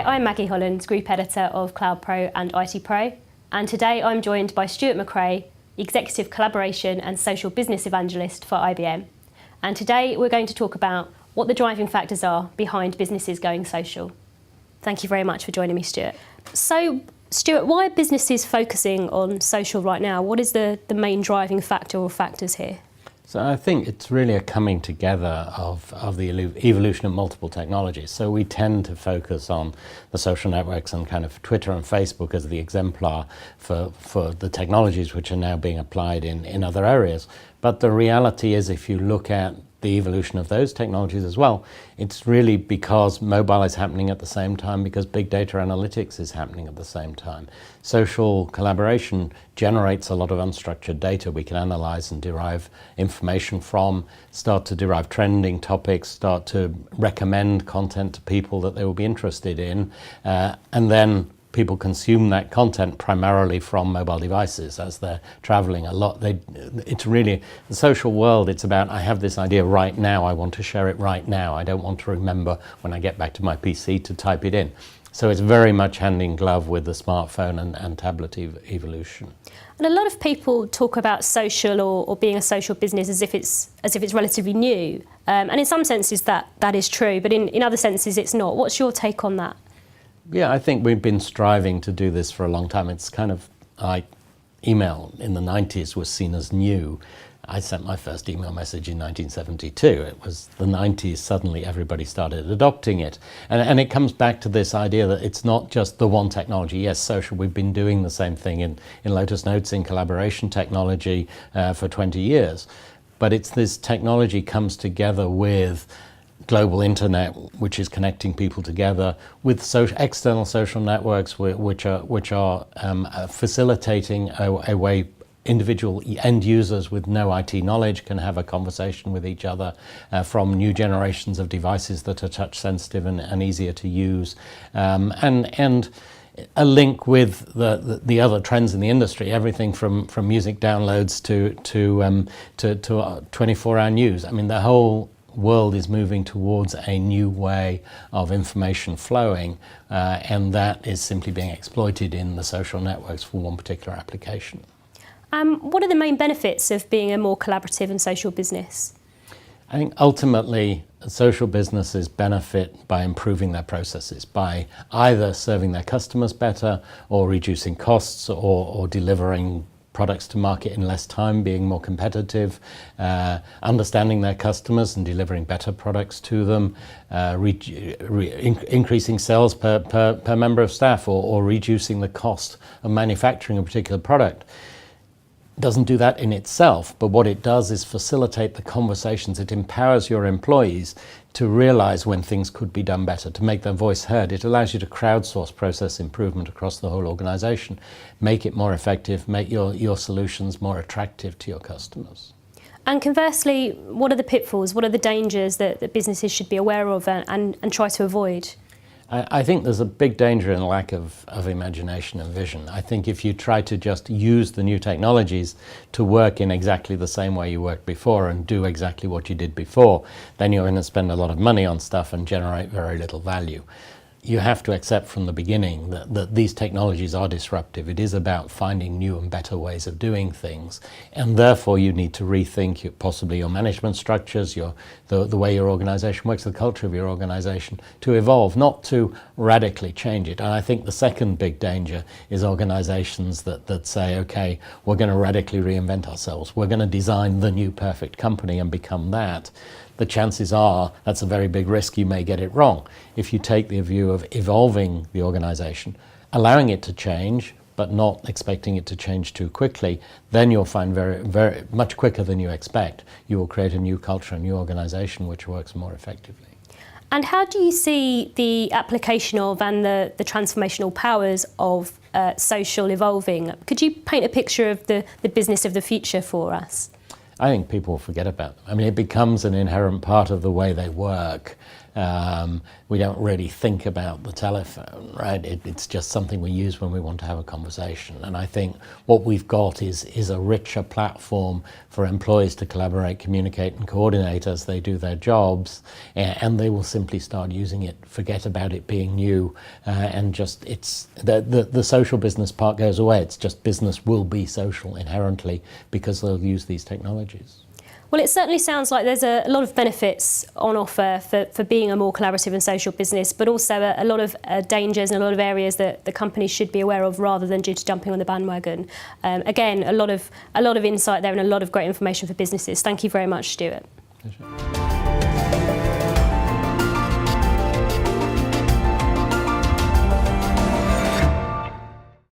I'm Maggie Holland, Group Editor of Cloud Pro and IT Pro, and today I'm joined by Stuart McRae, Executive Collaboration and Social Business Evangelist for IBM. And today we're going to talk about what the driving factors are behind businesses going social. Thank you very much for joining me, Stuart. So, Stuart, why are businesses focusing on social right now? What is the main driving factor or factors here? So I think it's really a coming together of the evolution of multiple technologies. So we tend to focus on the social networks and kind of Twitter and Facebook as the exemplar for the technologies which are now being applied in other areas. But the reality is, if you look at the evolution of those technologies as well, it's really because mobile is happening at the same time, because big data analytics is happening at the same time. Social collaboration generates a lot of unstructured data we can analyze and derive information from, start to derive trending topics, start to recommend content to people that they will be interested in, and then people consume that content primarily from mobile devices as they're traveling a lot. It's really, the social world, it's about, I have this idea right now, I want to share it right now. I don't want to remember when I get back to my PC to type it in. So it's very much hand in glove with the smartphone and tablet evolution. And a lot of people talk about social or being a social business as if it's relatively new. And in some senses that is true, but in other senses it's not. What's your take on that? Yeah, I think we've been striving to do this for a long time. It's kind of like email in the 90s was seen as new. I sent my first email message in 1972. It was the 90s, suddenly everybody started adopting it. And it comes back to this idea that it's not just the one technology. Yes, social, we've been doing the same thing in Lotus Notes, in collaboration technology for 20 years. But it's this technology comes together with global internet, which is connecting people together, with external social networks, which are facilitating a way individual end users with no IT knowledge can have a conversation with each other from new generations of devices that are touch sensitive and easier to use, and a link with the other trends in the industry, everything from music downloads to 24-hour news. I mean, the whole world is moving towards a new way of information flowing, and that is simply being exploited in the social networks for one particular application. What are the main benefits of being a more collaborative and social business? I think ultimately social businesses benefit by improving their processes, by either serving their customers better or reducing costs or delivering products to market in less time, being more competitive, understanding their customers and delivering better products to them, increasing sales per member of staff, or reducing the cost of manufacturing a particular product. It doesn't do that in itself, but what it does is facilitate the conversations. It empowers your employees to realize when things could be done better, to make their voice heard. It allows you to crowdsource process improvement across the whole organization, make it more effective, make your solutions more attractive to your customers. And conversely, what are the pitfalls? What are the dangers that businesses should be aware of and try to avoid? I think there's a big danger in lack of imagination and vision. I think if you try to just use the new technologies to work in exactly the same way you worked before and do exactly what you did before, then you're going to spend a lot of money on stuff and generate very little value. You have to accept from the beginning that these technologies are disruptive. It is about finding new and better ways of doing things, and therefore you need to rethink possibly your management structures, the way your organization works, the culture of your organization, to evolve, not to radically change it. And I think the second big danger is organizations that say, okay, we're going to radically reinvent ourselves. We're going to design the new perfect company and become that. The chances are that's a very big risk. You may get it wrong. If you take the view of evolving the organization, allowing it to change, but not expecting it to change too quickly, then you'll find very much quicker than you expect, you will create a new culture, a new organization which works more effectively. And how do you see the application of and the transformational powers of social evolving? Could you paint a picture of the business of the future for us? I think people forget about them. I mean, it becomes an inherent part of the way they work. We don't really think about the telephone, right? It's just something we use when we want to have a conversation. And I think what we've got is a richer platform for employees to collaborate, communicate and coordinate as they do their jobs, and they will simply start using it, forget about it being new, and just the social business part goes away. It's just business will be social inherently because they'll use these technologies. Well, it certainly sounds like there's a lot of benefits on offer for being a more collaborative and social business, but also a lot of dangers and a lot of areas that the companies should be aware of rather than just jumping on the bandwagon. Again, a lot of insight there and a lot of great information for businesses. Thank you very much, Stuart. Pleasure.